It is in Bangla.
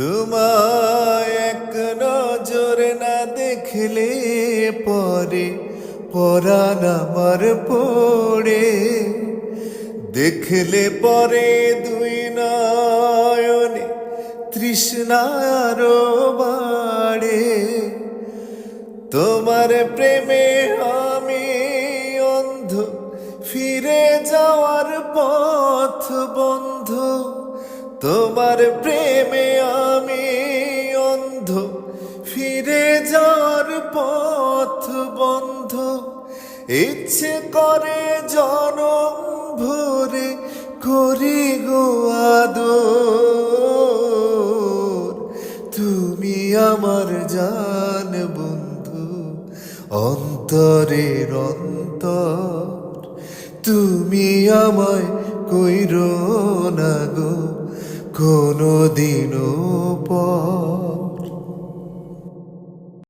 তোমায় এক নজরে না দেখলে পরে পরাণ আমার পড়ে, দেখলে পরে দুই নয়নে তৃষ্ণা আরো বাড়ে। তোমার প্রেমে আমি অন্ধ, ফিরে যাওয়ার পথ বন্ধ। তোমার প্রেমে আমি অন্ধ, ফিরে যাওয়ার পথ বন্ধ। ইচ্ছে করে জনম ভরে করি গো আদর। তুমি আমার জান বন্ধু, অন্তরের অন্তর। তুমি আমায় কইরো না গো কোনদিনও পর।